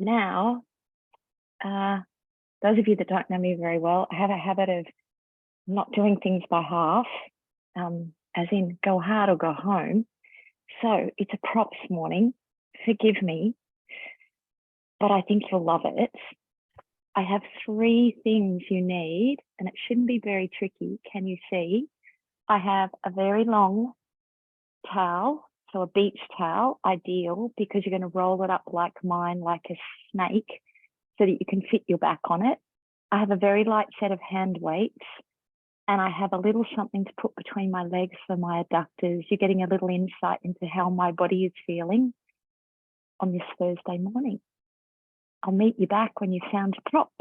Now, those of you that don't know me very well, I have a habit of not doing things by half, as in go hard or go home. So it's a props morning. Forgive me, but I think you'll love it. I have 3 things you need, and it shouldn't be very tricky. Can you see? I have a very long towel, so a beach towel, ideal, because you're going to roll it up like mine, like a snake, so that you can fit your back on it. I have a very light set of hand weights, and I have a little something to put between my legs for my adductors. You're getting a little insight into how my body is feeling on this Thursday morning. I'll meet you back when you found your props.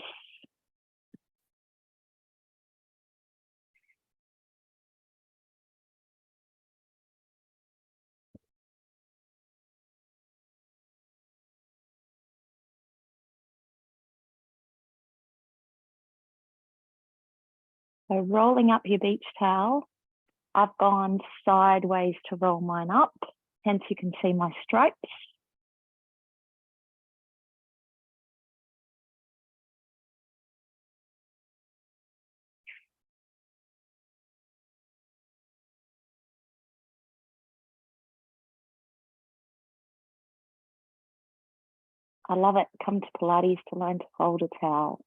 So rolling up your beach towel, I've gone sideways to roll mine up, hence you can see my stripes. I love it. Come to Pilates to learn to fold a towel.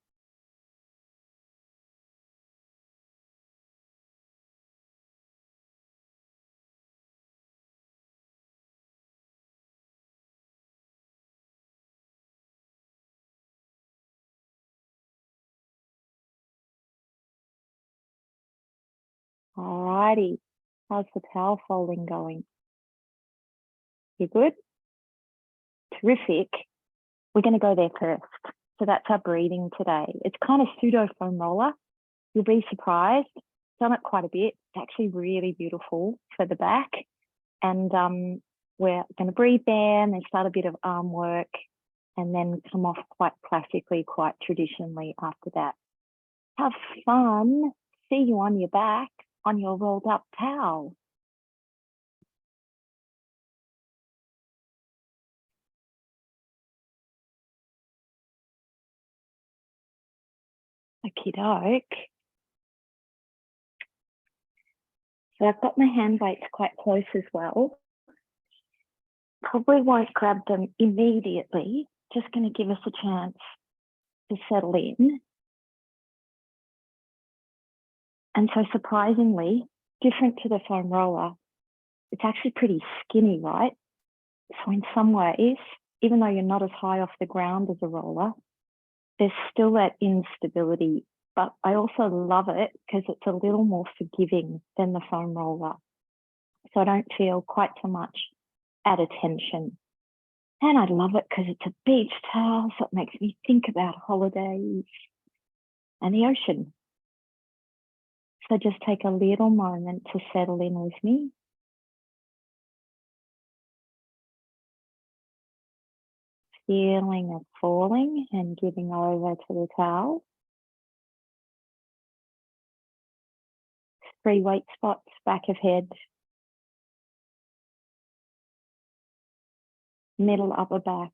Alrighty, how's the towel folding going? You good? Terrific. We're going to go there first. So that's our breathing today. It's kind of pseudo foam roller. You'll be surprised. Done it quite a bit. It's actually really beautiful for the back. And we're going to breathe there and then start a bit of arm work and then come off quite classically, quite traditionally after that. Have fun. See you on your back on your rolled up towel. Okie doke. So I've got my hand weights quite close as well. Probably won't grab them immediately. Just going to give us a chance to settle in. And so surprisingly, different to the foam roller, it's actually pretty skinny, right? So in some ways, even though you're not as high off the ground as a roller, there's still that instability. But I also love it because it's a little more forgiving than the foam roller. So I don't feel quite so much at attention. And I love it because it's a beach towel, so it makes me think about holidays and the ocean. So just take a little moment to settle in with me. Feeling of falling and giving over to the towel. 3 weight spots, back of head, middle upper back,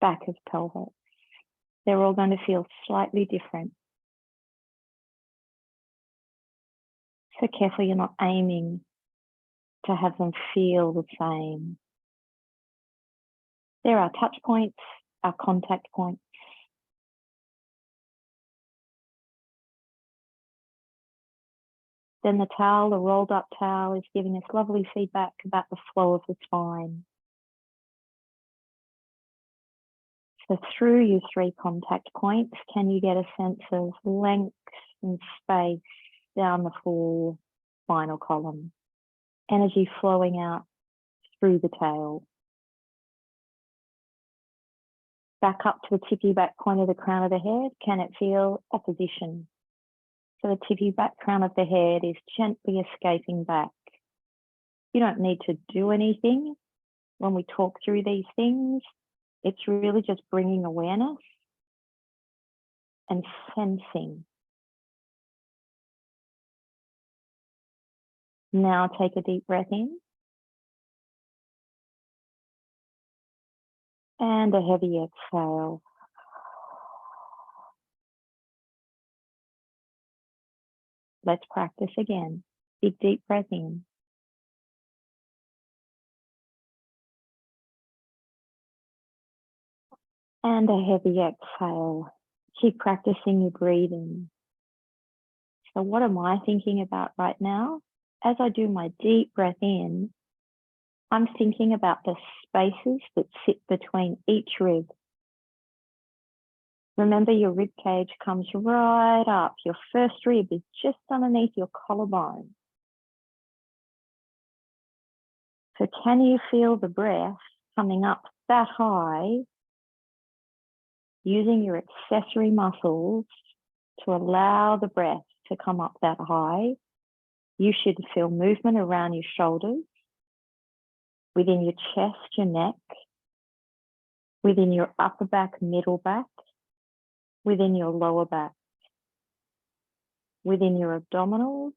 back of pelvis. They're all going to feel slightly different. So careful you're not aiming to have them feel the same. There are touch points, our contact points. Then the towel, the rolled up towel, is giving us lovely feedback about the flow of the spine. So through your 3 contact points, can you get a sense of length and space down the 4 spinal column? Energy flowing out through the tail. Back up to the tippy back point of the crown of the head. Can it feel opposition? So the tippy back crown of the head is gently escaping back. You don't need to do anything when we talk through these things. It's really just bringing awareness and sensing. Now take a deep breath in. And a heavy exhale. Let's practice again. Big, deep breath in. And a heavy exhale. Keep practicing your breathing. So what am I thinking about right now? As I do my deep breath in, I'm thinking about the spaces that sit between each rib. Remember, your rib cage comes right up. Your first rib is just underneath your collarbone. So can you feel the breath coming up that high, using your accessory muscles to allow the breath to come up that high? You should feel movement around your shoulders, within your chest, your neck, within your upper back, middle back, within your lower back, within your abdominals,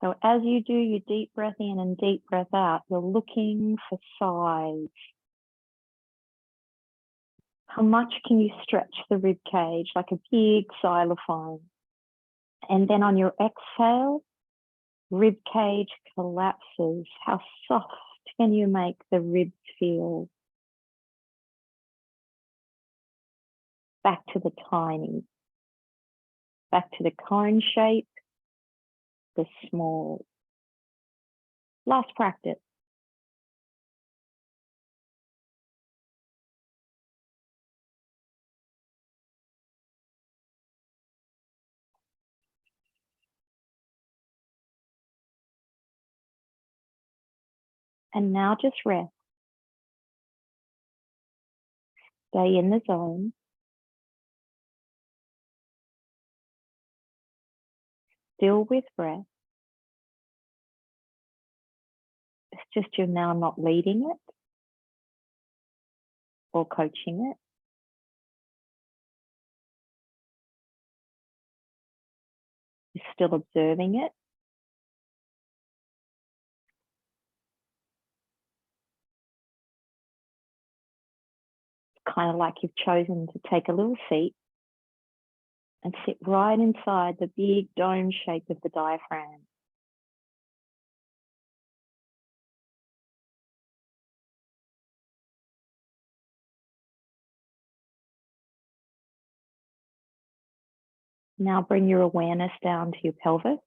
so as you do your deep breath in and deep breath out, you're looking for size. How much can you stretch the rib cage like a big xylophone? And then on your exhale, rib cage collapses. How soft can you make the ribs feel? Back to the tiny, back to the cone shape, the small. Last practice. And now just rest. Stay in the zone. Still with breath. It's just you're now not leading it or coaching it. You're still observing it. It's kind of like you've chosen to take a little seat and sit right inside the big dome shape of the diaphragm. Now bring your awareness down to your pelvis.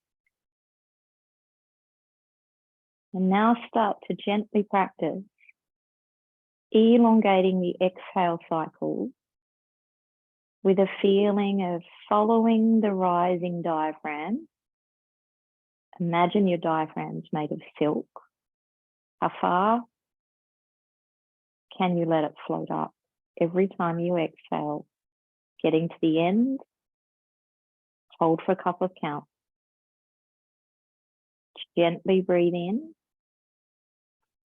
And now start to gently practice elongating the exhale cycle with a feeling of following the rising diaphragm. Imagine your diaphragm's made of silk. How far can you let it float up every time you exhale? Getting to the end, hold for a couple of counts. Gently breathe in,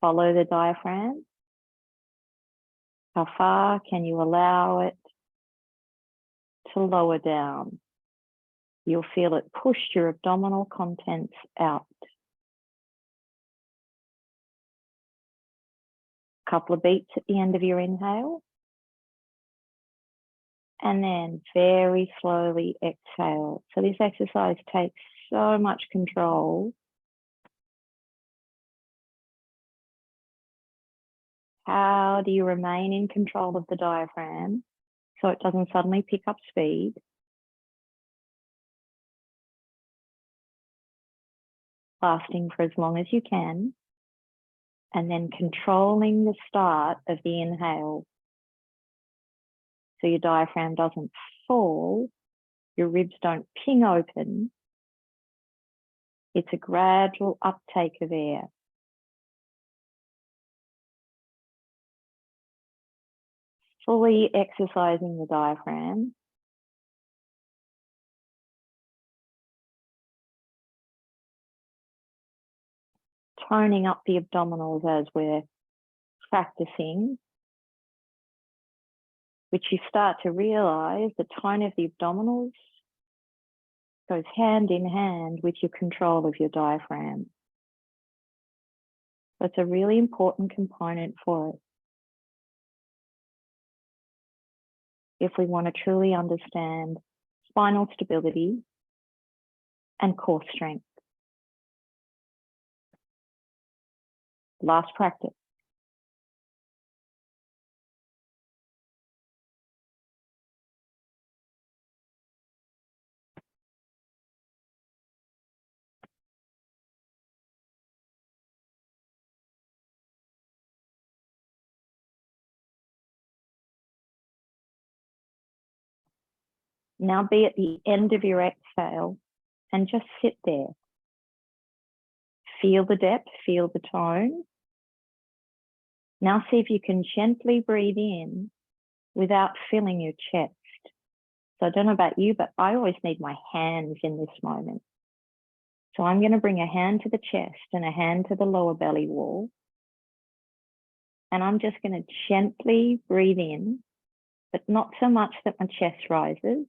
follow the diaphragm. How far can you allow it to lower down? You'll feel it push your abdominal contents out. A couple of beats at the end of your inhale. And then very slowly exhale. So this exercise takes so much control. How do you remain in control of the diaphragm so it doesn't suddenly pick up speed? Lasting for as long as you can. And then controlling the start of the inhale so your diaphragm doesn't fall, your ribs don't ping open. It's a gradual uptake of air. Fully exercising the diaphragm. Toning up the abdominals as we're practicing, which you start to realize the tone of the abdominals goes hand in hand with your control of your diaphragm. That's a really important component for us if we want to truly understand spinal stability and core strength. Last practice. Now be at the end of your exhale and just sit there. Feel the depth, feel the tone. Now see if you can gently breathe in without filling your chest. So I don't know about you, but I always need my hands in this moment. So I'm going to bring a hand to the chest and a hand to the lower belly wall. And I'm just going to gently breathe in, but not so much that my chest rises.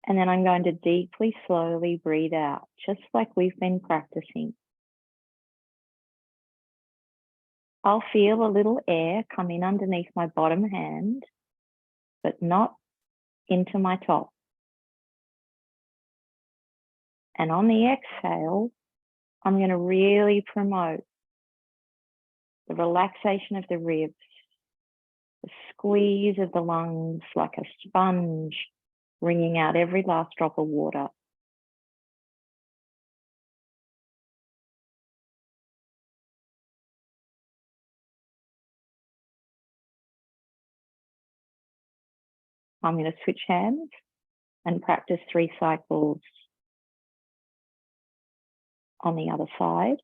And then I'm going to deeply, slowly breathe out, just like we've been practicing. I'll feel a little air come in underneath my bottom hand, but not into my top. And on the exhale, I'm going to really promote the relaxation of the ribs, the squeeze of the lungs like a sponge, wringing out every last drop of water. I'm going to switch hands and practice 3 cycles on the other side.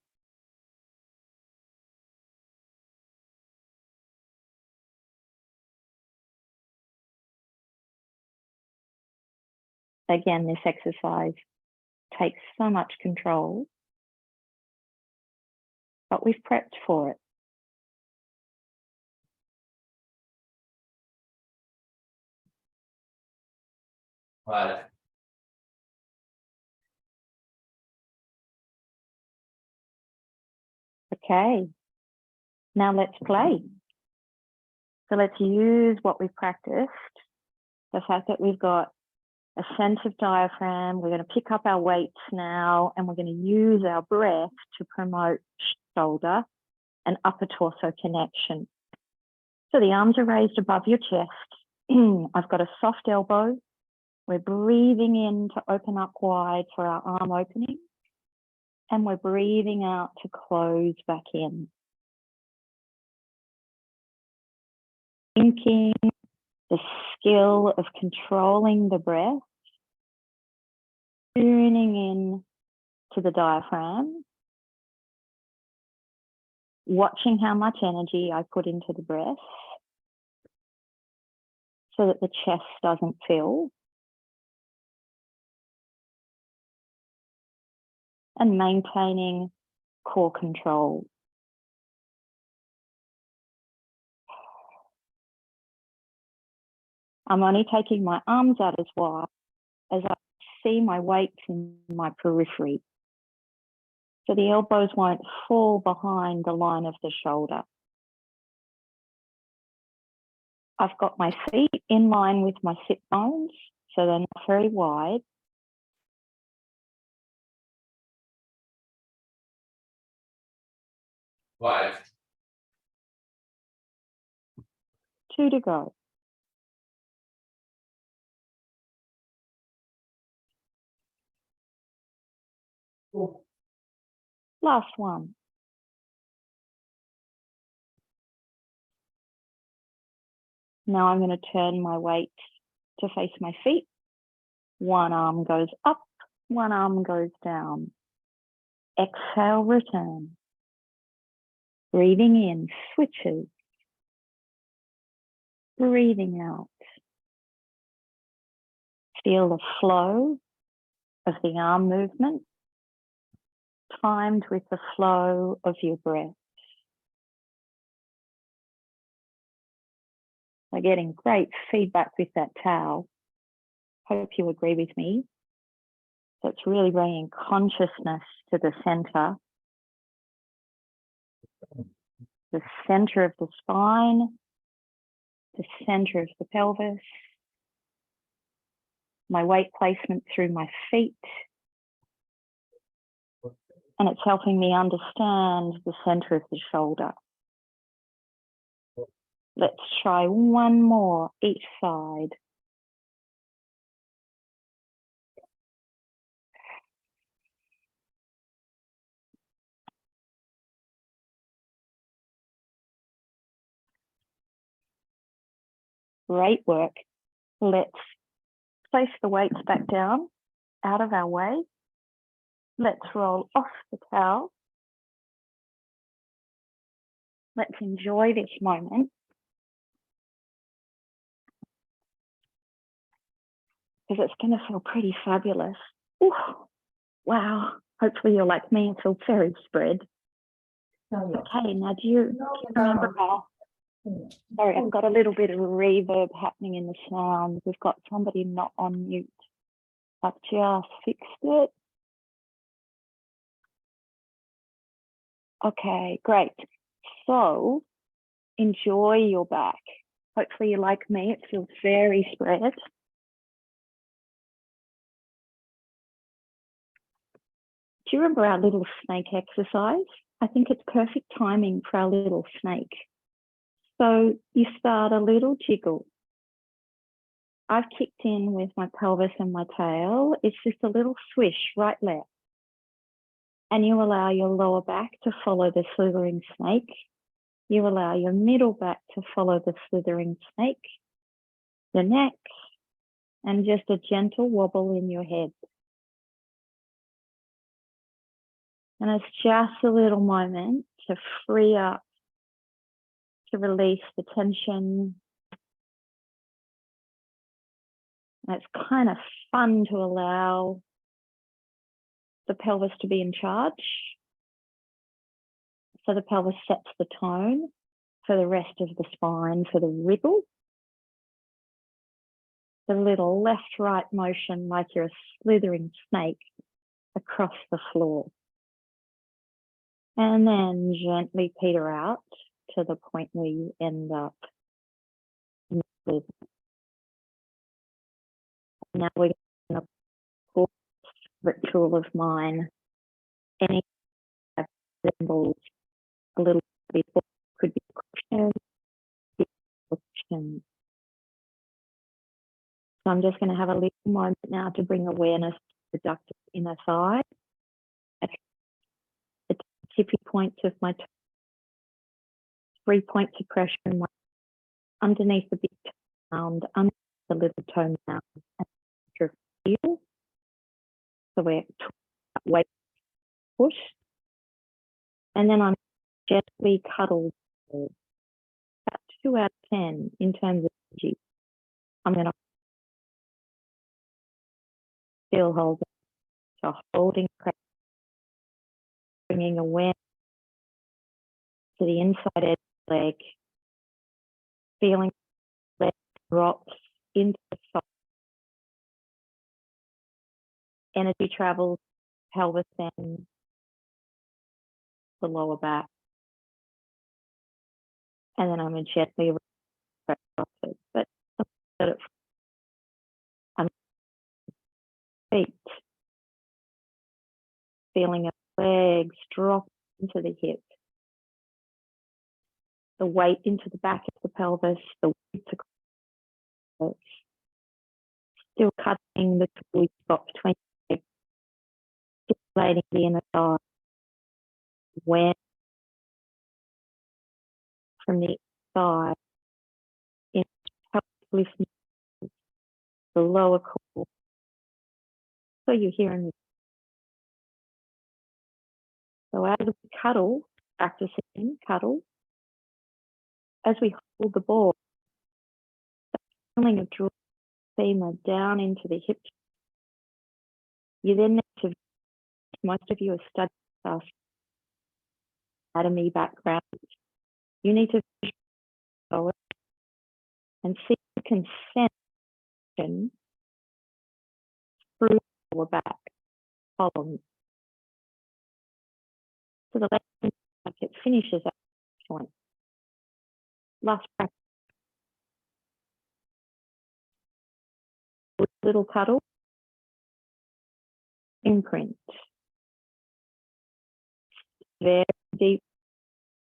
Again, this exercise takes so much control, but we've prepped for it. Right. Okay, now let's play. So let's use what we've practiced. The fact that we've got a sense of diaphragm, we're going to pick up our weights now, and we're going to use our breath to promote shoulder and upper torso connection. So the arms are raised above your chest. I've got a soft elbow. We're breathing in to open up wide for our arm opening, and we're breathing out to close back in. Thinking the skill of controlling the breath, tuning in to the diaphragm, watching how much energy I put into the breath so that the chest doesn't fill, and maintaining core control. I'm only taking my arms out as wide as I see my weight in my periphery. So the elbows won't fall behind the line of the shoulder. I've got my feet in line with my sit bones, so they're not very wide. Right. 2 to go. Cool. Last one. Now I'm going to turn my weight to face my feet. One arm goes up, one arm goes down. Exhale, return. Breathing in, switches. Breathing out. Feel the flow of the arm movement, timed with the flow of your breath. We're getting great feedback with that towel. Hope you agree with me. So it's really bringing consciousness to the center the center of the spine, the center of the pelvis, my weight placement through my feet, and it's helping me understand the center of the shoulder. Let's try one more each side. Great work. Let's place the weights back down, out of our way. Let's roll off the towel. Let's enjoy this moment, because it's going to feel pretty fabulous. Ooh, wow. Hopefully you're like me and feel very spread. Okay, now do you remember how? Sorry, I've got a little bit of reverb happening in the sound. We've got somebody not on mute. I've just fixed it. Okay, great. So enjoy your back. Hopefully you're like me, it feels very spread. Do you remember our little snake exercise? I think it's perfect timing for our little snake. So you start a little jiggle. I've kicked in with my pelvis and my tail. It's just a little swish, right, left. And you allow your lower back to follow the slithering snake. You allow your middle back to follow the slithering snake, the neck, and just a gentle wobble in your head. And it's just a little moment to free up, to release the tension. And it's kind of fun to allow the pelvis to be in charge. So the pelvis sets the tone for the rest of the spine, for the wriggle. The little left-right motion like you're a slithering snake across the floor. And then gently peter out to the point where you end up. Now we're going to pull ritual of mine. Any symbols a little bit, could be cushion. So I'm just going to have a little moment now to bring awareness to the abducted inner thigh. At the tippy points of my 3 points of pressure in my, underneath the big toe mound, under the little toe mound, and heel. So we're weight push. And then I'm gently cuddled. About 2 out of 10 in terms of energy. I'm going to still hold it. So holding, bringing awareness to the inside edge of the leg, feeling the leg drops into the soft. Energy travels pelvis and the lower back. And then I'm going to gently press it. But I'm feet, feeling the legs drop into the hips. The weight into the back of the pelvis, the weight to pelvis. Still cutting the sweet spot between the legs, stimulating the inner thigh. When from the thigh, in lifting the lower core. So you're hearing me. So as we cuddle, practicing cuddle, as we hold the ball, feeling of draw femur down into the hips. You then need to, most of you are studying anatomy background. You need to go and see if you can sense through the lower back column. So the left it finishes at that point. Last practice. Little cuddle. Imprint. Very deep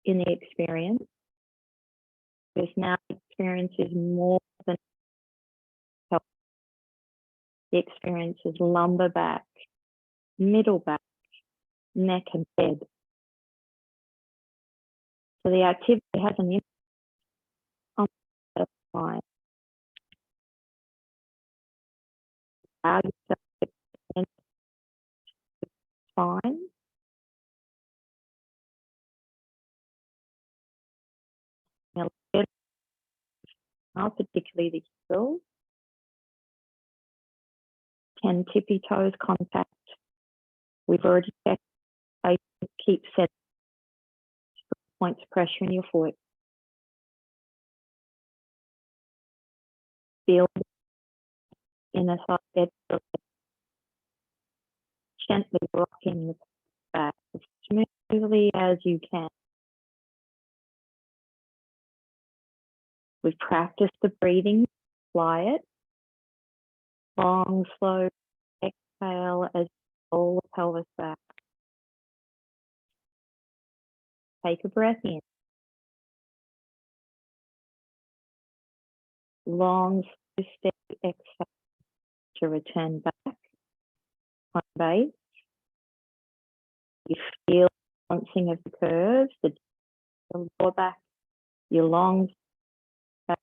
in the experience. Because now the experience is more than help. The experience is lumbar back, middle back, neck and head. So the activity has an impact on the spine. Allow yourself to extend the spine. Now, particularly the heel. 10 tippy toes contact. We've already checked. Keep set points of pressure in your foot. Feel in the side edge, gently rocking the back as smoothly as you can. We've practiced the breathing, fly it. Long, slow exhale as you roll the pelvis back. Take a breath in. Long, slow, steady exhale to return back on base. You feel the balancing of the curves, the lower back, your long back,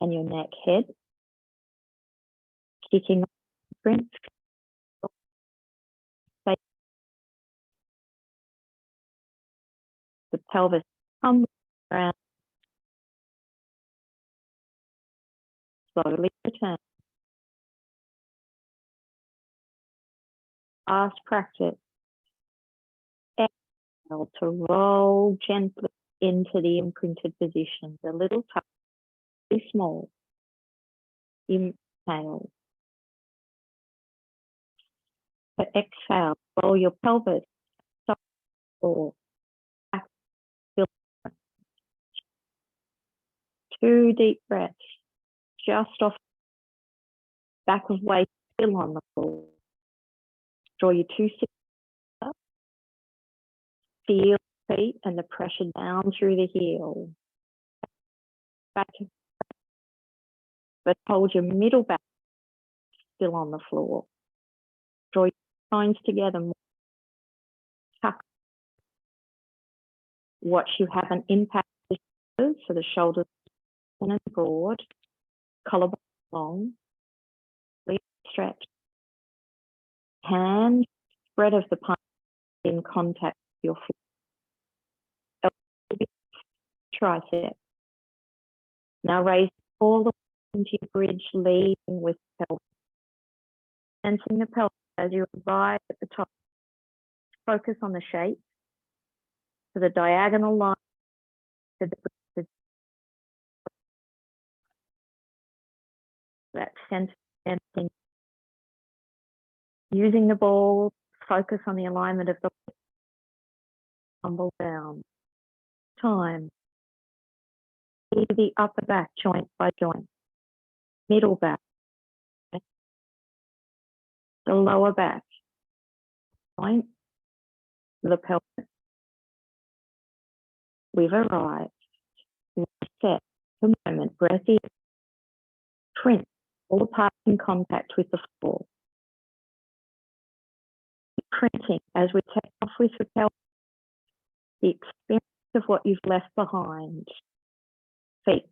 and your neck head. Kicking off the sprint. The pelvis comes around. Slowly return. Last practice. Exhale to roll gently into the imprinted position. The little touch, very small. Inhale. But exhale, roll your pelvis up or back. 2 deep breaths, just off back of weight, still on the floor. Draw your 2 6 up. Feel the feet and the pressure down through the heel. Back, but hold your middle back still on the floor. Draw your spines together. Tuck. Watch you have an impact so the shoulders and broad, collarbone long, stretch. Hand spread of the palm in contact with your foot. Tricep. Now raise all the way into your bridge, leading with the pelvis. Sensing the pelvis as you arrive at the top. Focus on the shape. To the diagonal line. To the that center sensing. Using the ball, focus on the alignment of the tumble down. Time. See the upper back joint by joint. Middle back. The lower back. Joint. The pelvis. We've arrived. Set for a moment. Breath in. Print all the parts in contact with the floor. Printing as we take off with the pelvis. The experience of what you've left behind. Feet.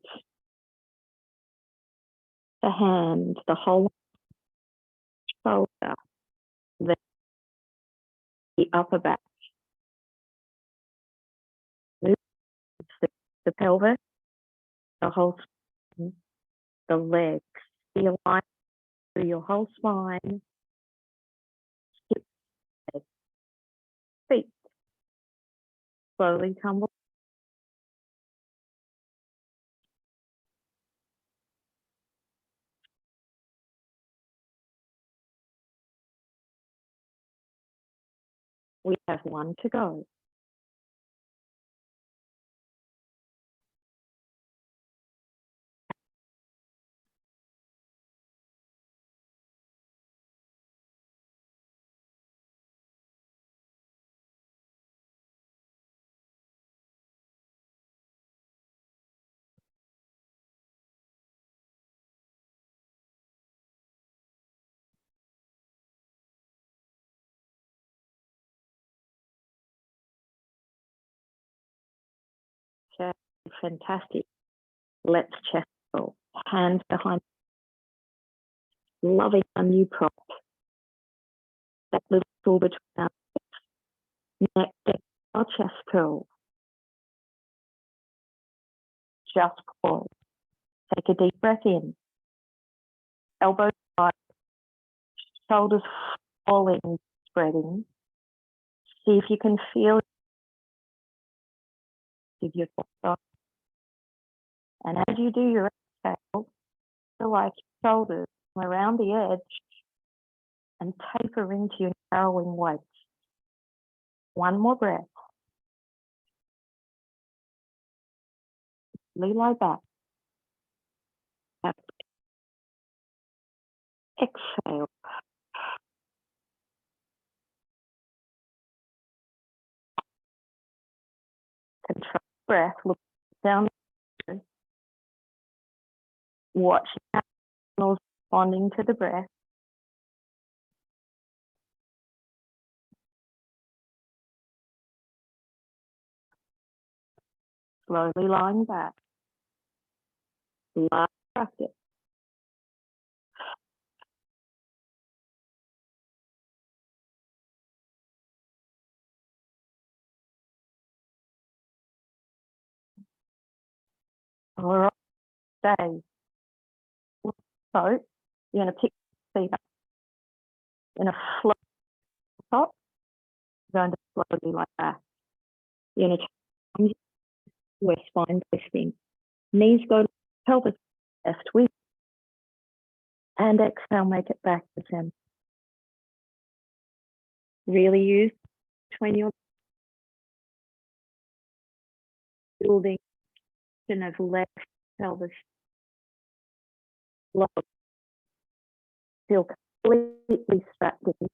The hand, the whole shoulder, the upper back. The pelvis, the whole spine, the legs, the alignment through your whole spine, hips, legs, feet. Slowly tumble. We have 1 to go. Okay, fantastic. Let's chest roll. Hands behind. Loving our new prop. That little tool between our next, our chest curl. Just pause. Take a deep breath in. Elbows wide. Shoulders falling, spreading. See if you can feel your torso. And as you do your exhale, feel like your shoulders come around the edge and taper into your narrowing weight. One more breath. Lie back. Exhale. Control breath. Look down. Watch your responding to the breath. Slowly lying back. Last practice. All right, stay. So you're going to pick your feet up. You're going to float top. You're going to slowly like that. You're going to change your spine twisting. Knees go to pelvis chest with. And exhale, make it back to center. Really use between your building of left pelvis. Low. Feel completely strapped in.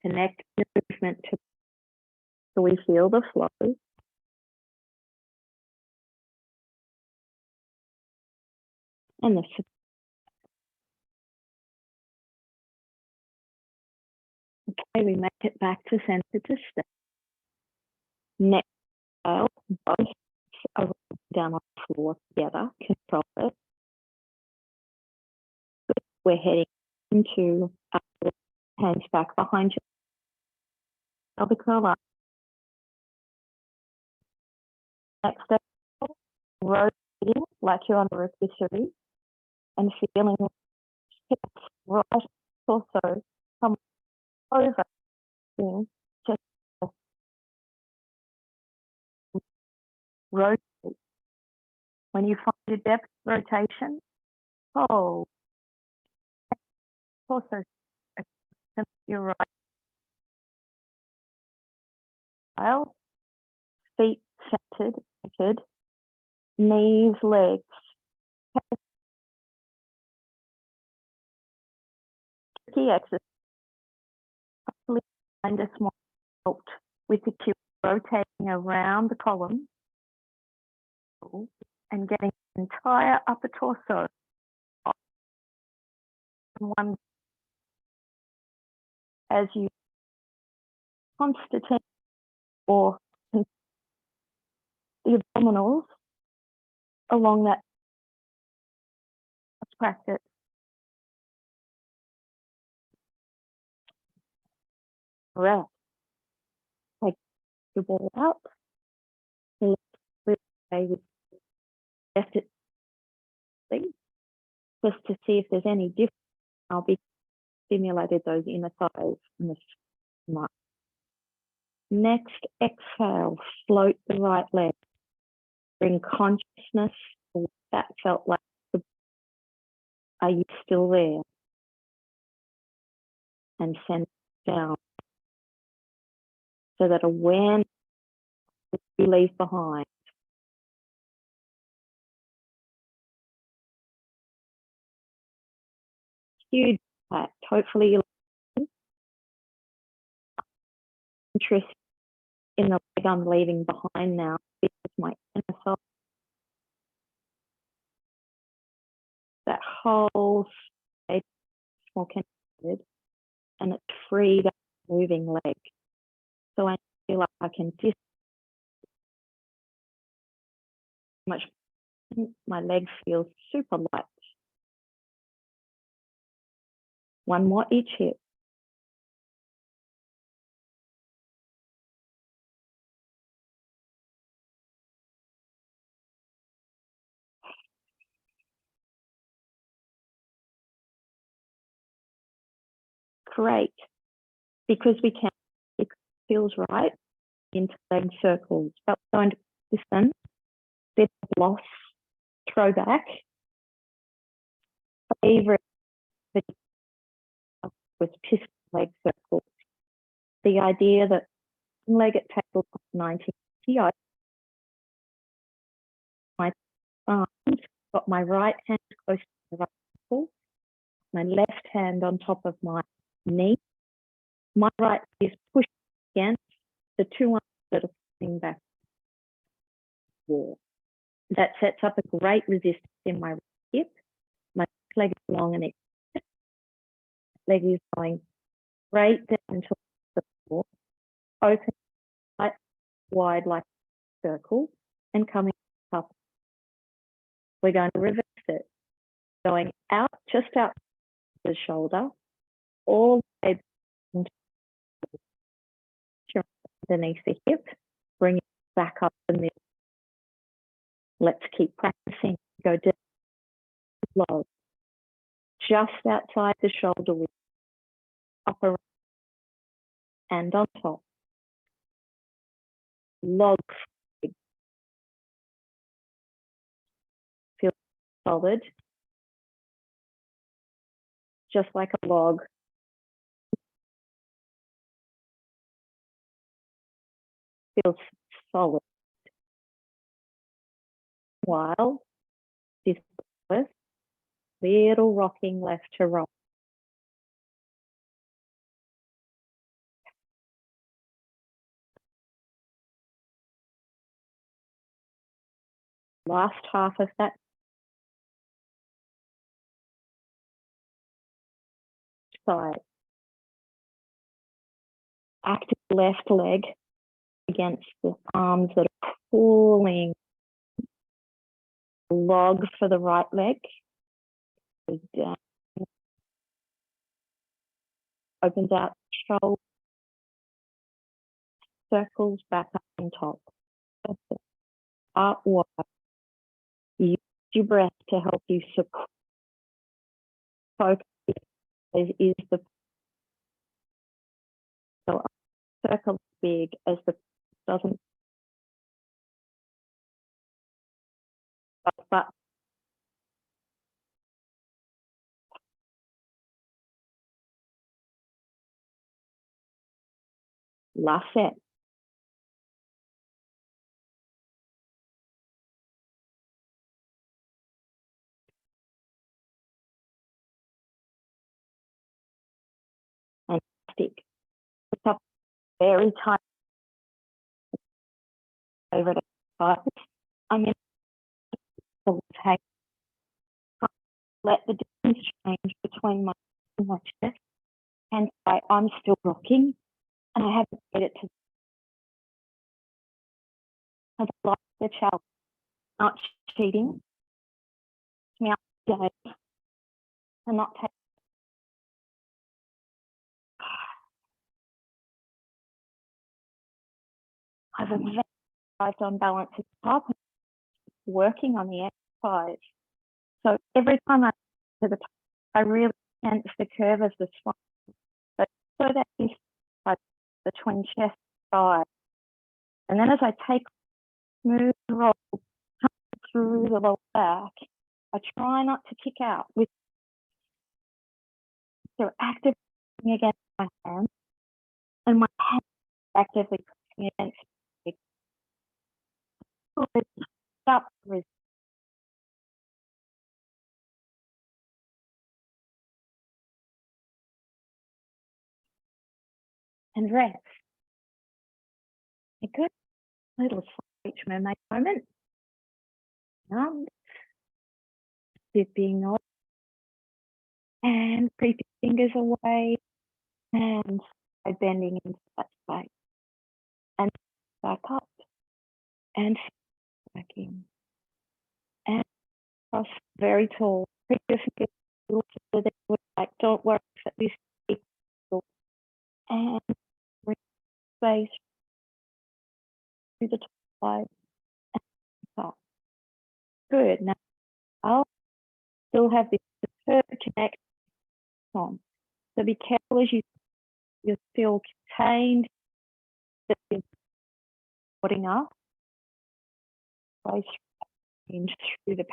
Connect the movement to so we feel the flow. And the okay, we make it back to center to stay. Next, both are down on the floor together. Control it. We're heading into hands back behind you. Elbow curl up. Next step, rotating like you're on a rotisserie and feeling hips right torso come over in just rotate. When you find your depth rotation, hold. Torso your right style, feet centered, knees, legs. Key exercise. Find a small tilt with the cue rotating around the column and getting the entire upper torso in one as you constitute or the abdominals along that practice. Breath. Take the ball out. Left it just to see if there's any difference. I'll be stimulated those inner thighs in the stomach. Next, exhale, float the right leg. Bring consciousness to what that felt like. Are you still there? And send it down so that awareness you leave behind. Huge impact. Hopefully you'll interest in the leg I'm leaving behind now because my inner self, that whole more connected, and it's free that moving leg. So I feel like I can much. My leg feels super light. One more each hip. Great. Because we can, it feels right into leg circles. But going to listen, bit of loss, throwback. Favorite was piston leg circles. The idea that leg at table 90, I my arms, got my right hand close to the right ankle, my left hand on top of my knee. My right is pushed against the two arms that are pulling back the wall. That sets up a great resistance in my hip. My leg is long and extended. Leg is going straight down to the floor, open wide like a circle, and coming up. We're going to reverse it, going out, just out the shoulder, all the way underneath the hip, bring it back up the middle. Let's keep practicing. Go down low, just outside the shoulder width, upper and on top. Log, feel solid, just like a log. Feels solid. While this little rocking left to right. Last half of that side. Active left leg against the arms that are pulling. Log for the right leg. Down. Opens out shoulder. Circles back up on top. Up wide. Use your breath to help you support. Focus is the so circle big as the doesn't. But last set. And stick. Pick up very tight. Favorite exercise. I'm in the take. Let the distance change between my chest and I'm still rocking, and I haven't made it to. I like the challenge, not cheating. Me out and not take. I've arrived on balance at the top, working on the exercise. So every time I to the top, I really sense the curve of the spine. So that is between chest and thigh. And then as I take smooth roll through the lower back, I try not to kick out with so actively against my hand, and my hand actively pressing against me. Stop and rest. A good little switch mermaid moment. This being not and creeping fingers away and by bending into that space. And back up and back in. And cross very tall. Pick your fingers a little further than you would like. Don't worry if this is equal. And bring space through the top and top. Good. Now I'll still have this superb connection on. So be careful as you're still contained, that you're putting up place through the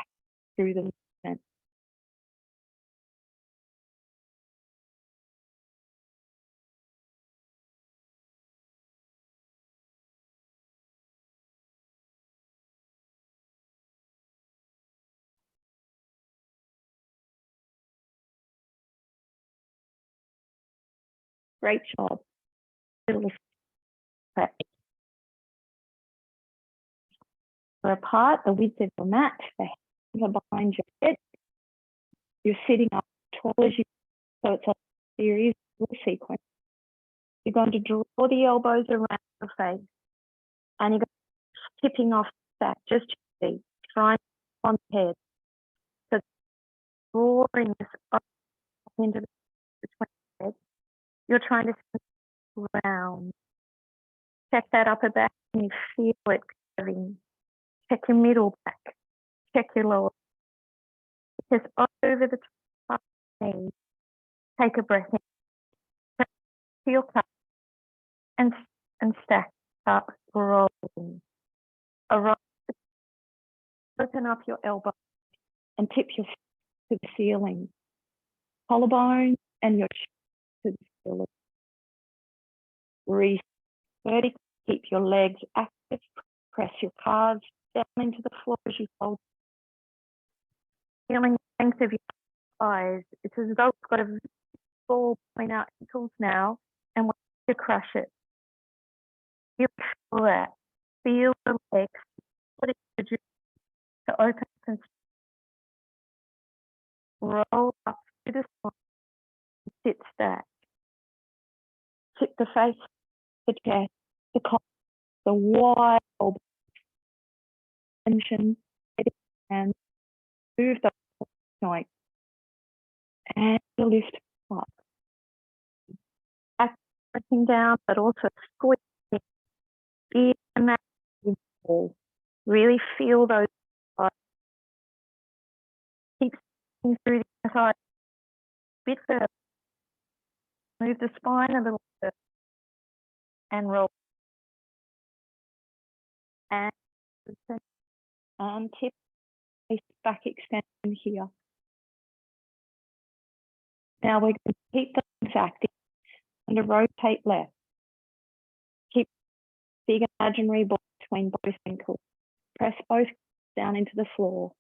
movement. Great job. Little step. We're apart, the width of your mat, the hands are behind your head. You're sitting up as tall as you, so it's a series of sequence. You're going to draw the elbows around your face and you're going to tipping off back, just your feet, trying on the head. So drawing this up into between the head. You're trying to round. Check that upper back and you feel it curving. Check your middle back. Check your lower. Just over the top of the knee. Take a breath in. Feel cup and stack up, rolling. Around. Open up your elbow and tip your feet to the ceiling. Collarbone and your chin to the ceiling. Breathe vertically. Keep your legs active. Press your calves down into the floor as you fold. Feeling the length of your thighs. It's as though it's got a ball between our ankles now, and we're going to crush it. Feel that. Feel the legs. What it do to open and roll up to the spine. Sit stack. Tip the face, the chest, the collar, the wide elbow. Tension, and move the joint. And lift up. Back pressing down, but also squeezing. Feel the wall. Really feel those thighs. Keep through the side. A bit further. Move the spine a little bit. And roll. And tip face back extension here. Now we're going to keep the legs active and to rotate left. Keep big imaginary ball between both ankles. Press both down into the floor.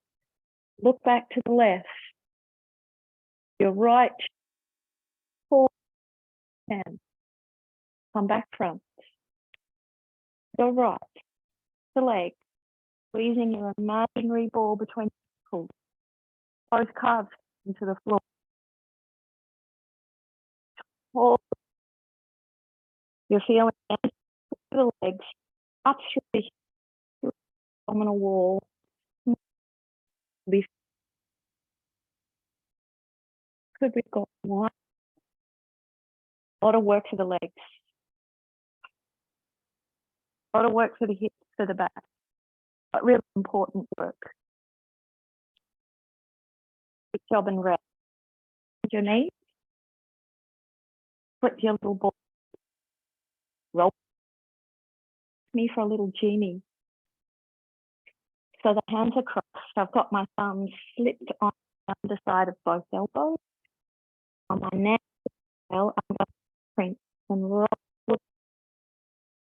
Look back to the left. Your right forward hand. Come back front. Go right. The leg. Squeezing your imaginary ball between ankles. Both calves into the floor. Hold. You're feeling the legs up through the abdominal wall. Lift. Good, we've got one. A lot of work for the legs. A lot of work for the hips, for the back. But really important work. Good job and rest. Your knees. Flip your little ball. Roll me for a little genie. So the hands are crossed. I've got my thumbs slipped on the underside of both elbows. On my neck, I'm going to print and roll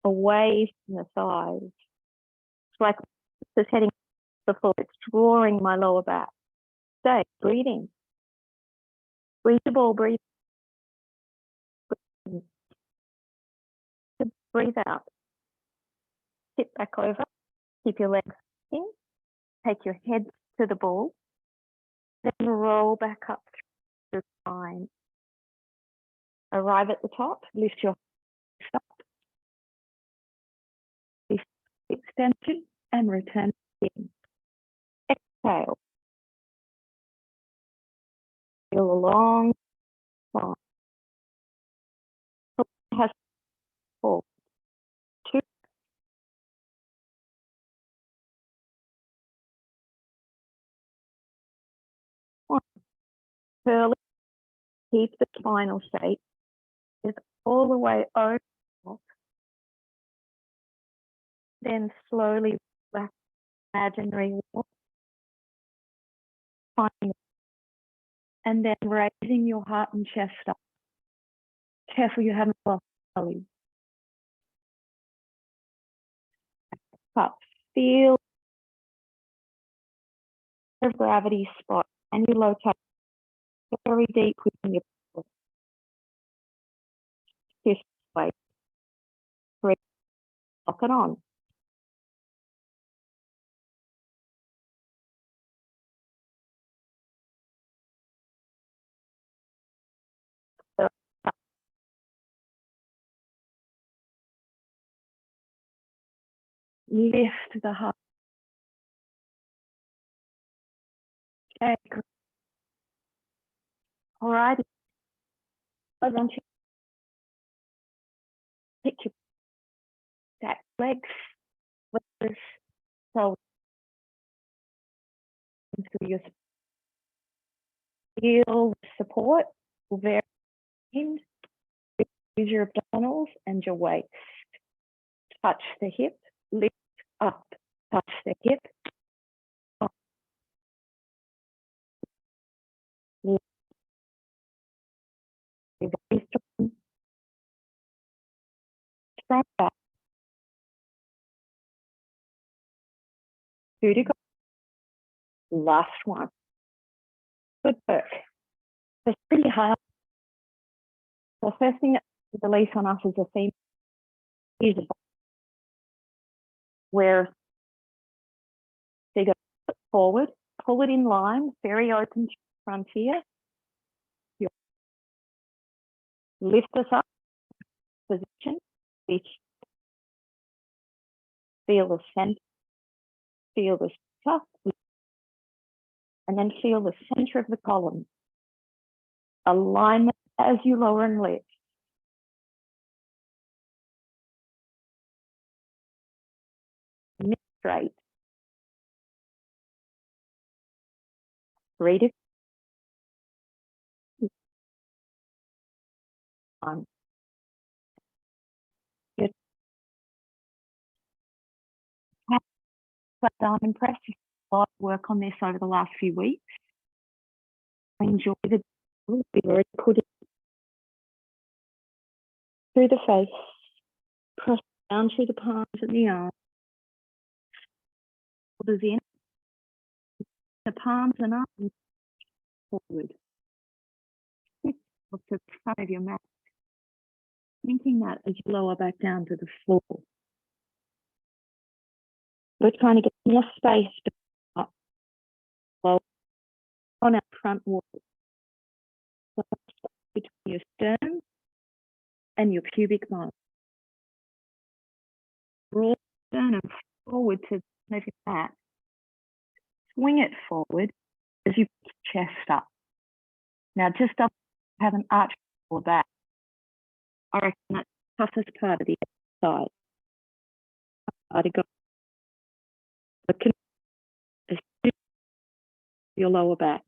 away from the thighs. It's like it's heading before it's drawing my lower back. Stay breathing. Breathe the ball, breathe. Breathe out. Sit back over. Keep your legs in. Take your head to the ball. Then roll back up through the spine. Arrive at the top, lift your hips up, lift extension and return in. Exhale. Feel a long spine. Has 4, 2, 1. Curl, keep the spinal shape. Is all the way over. Then slowly back imaginary wall. And then raising your heart and chest up. Careful you haven't lost belly. But feel the gravity spot and you locate very deep within your body. This way. Breathe. Lock it on. Lift the heart. Okay. All right. I want you to pick your back legs, shoulders, shoulders into your feel support. Very end. Use your abdominals and your waist. Touch the hip, lift up, touch the hip. Up. Very strong back. 2 to go. Last one. Good work. It's pretty hard. The first thing that release on us as a female is where they go forward, pull it in line, very open to front here. Lift us up, position, which feel the center, feel the top, and then feel the center of the column. Alignment as you lower and lift. Mid straight. 3 to 1. Good. I'm impressed with a lot of work on this over the last few weeks. I enjoy the we've already put it through the face, press down through the palms and the arms, shoulders in, the palms and arms forward. Look to the front of your mat. Thinking that as you lower back down to the floor. We're trying to get more space up on our front wall. So between your sternum and your pubic bone. Roll sternum forward to the front of your mat. Swing it forward as you put your chest up. Now just up, have an arch for that. I reckon that's the toughest part of the exercise. Your lower back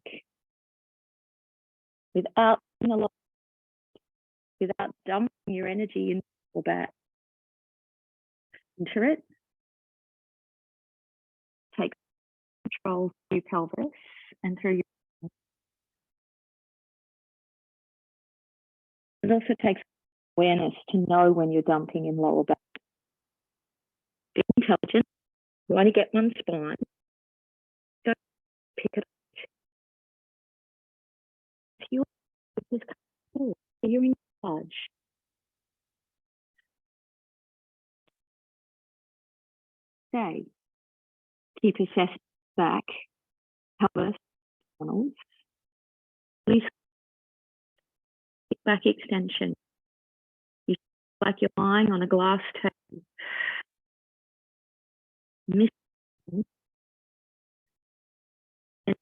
without dumping your energy into your back. Enter it. Take control through your pelvis and through your. It also takes awareness to know when you're dumping in lower back. Be intelligent. You only get one spine. Don't pick it up. You're in charge. Stay. Keep assessing back, pelvis, funnels. Please back extension. You feel like you're lying on a glass table. Missing, and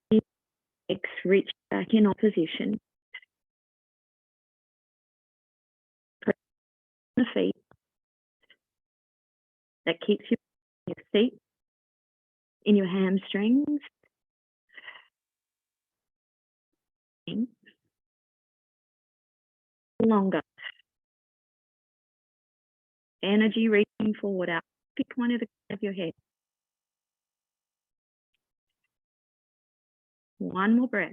legs reach back in opposition. Press the feet. That keeps you in your seat, in your hamstrings. Longer. Energy reaching forward out. Pick one of the corner of your head. One more breath.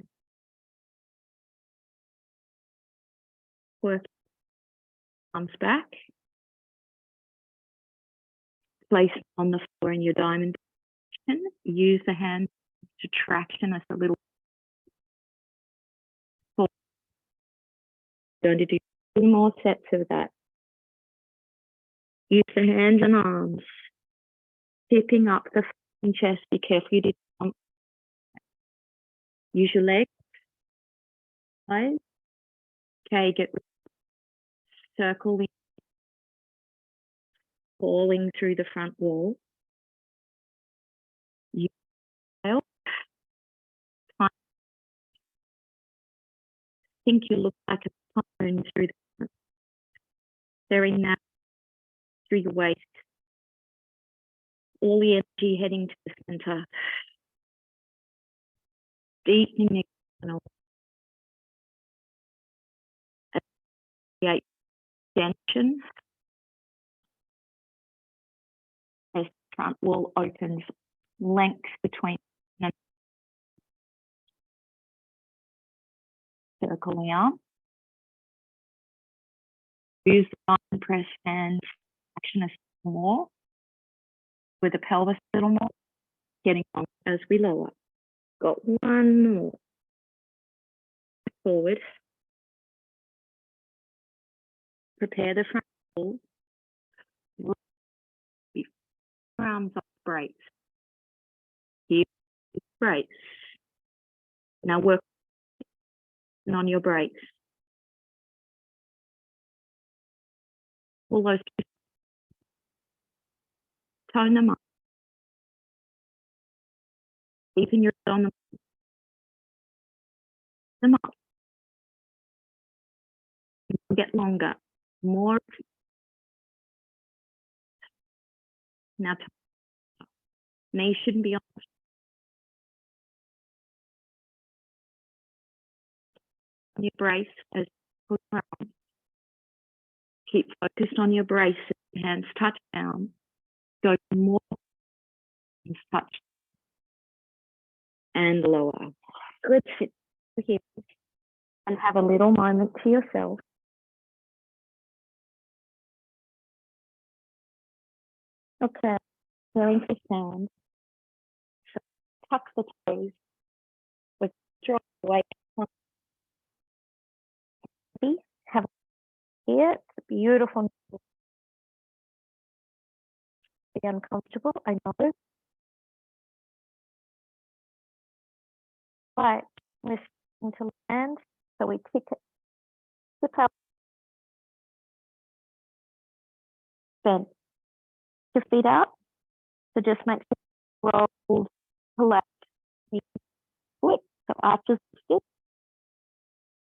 Work arms back. Place on the floor in your diamond position. Use the hands to traction us a little. Going to do 2 more sets of that. Use the hands and arms. Tipping up the chest. Be careful you do not. Use your legs. Okay, get circling, falling through the front wall. You fail. I think you look like a cone through the front. Very narrow through the waist. All the energy heading to the center. Deepening the external. Extension as the front wall opens, length between them. Circle the arm. Use the arm press and action a little more with the pelvis a little more, getting on as we lower. Got one more. Forward. Prepare the front wall. Arms off brace. Here, brace. Now work on your brace. All those, tone them up. Keeping your on them up. Get longer. More. Now, knees shouldn't be on your brace as you put around. Keep focused on your brace. Hands touch down. Go more. Touch and lower. Good. Sit here and have a little moment to yourself. Okay, going to stand. So tuck the toes. Withdraw away. Have here. It's a beautiful. Be uncomfortable. I know. Right. Lift into land. So we kick it. Tip up. Bend. Your feet out. So just make sure roll to left. Foot. So arches stick.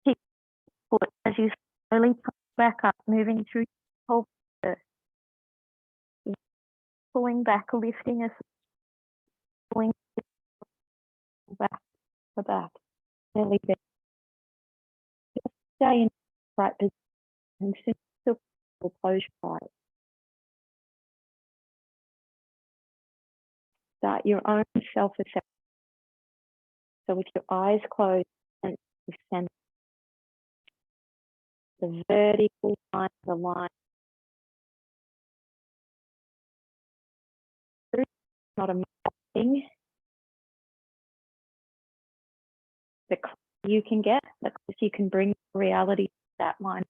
Kick foot as you slowly come back up, moving through the whole earth. Pulling back, lifting us, pulling back, the back. Really big. Just stay in the right position and still close your eyes. Start your own self-assessment. So with your eyes closed and center, the vertical line, the line. It's not a thing. The closer you can get, the closer you can bring reality to that line.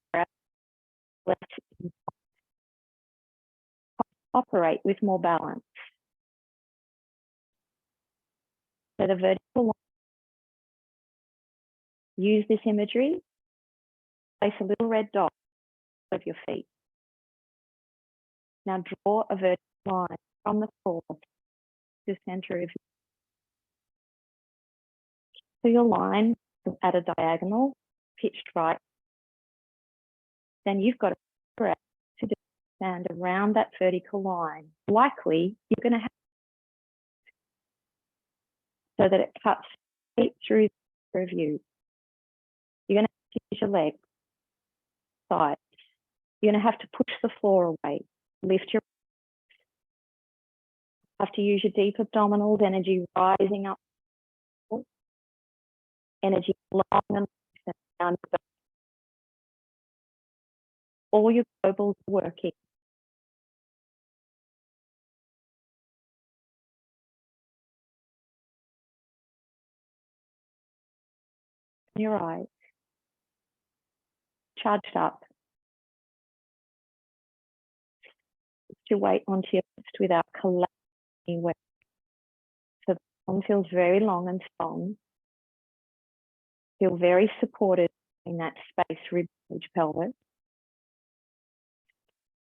Operate with more balance. So the vertical line, use this imagery Place a little red dot of your feet. Now draw a vertical line from the floor to the center of your line at a diagonal, pitched right. Then you've got to stand around that vertical line. Likely, you're going to have so that it cuts straight through the of you. You're going to have to use your legs, sides. You're going to have to push the floor away, lift your have to use your deep abdominals, energy rising up, energy long and down. All your globals are working. Your eyes charged up. Your weight onto your chest without collapsing weight. So the arm feels very long and strong. Feel very supported in that space, rib cage, pelvis.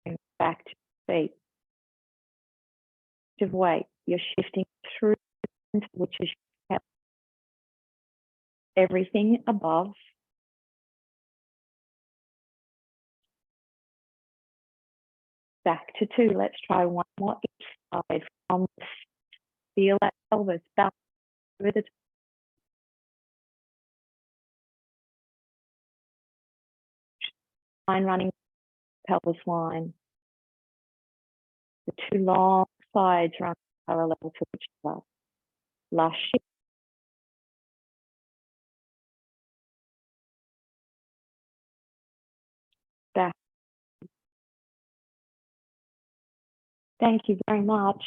And back to feet. Of weight, you're shifting through, which is everything above. Back to 2. Let's try one more each side. From feel that pelvis back through the line running pelvis line. The 2 long sides run parallel to each other. Last shift. Back. Thank you very much.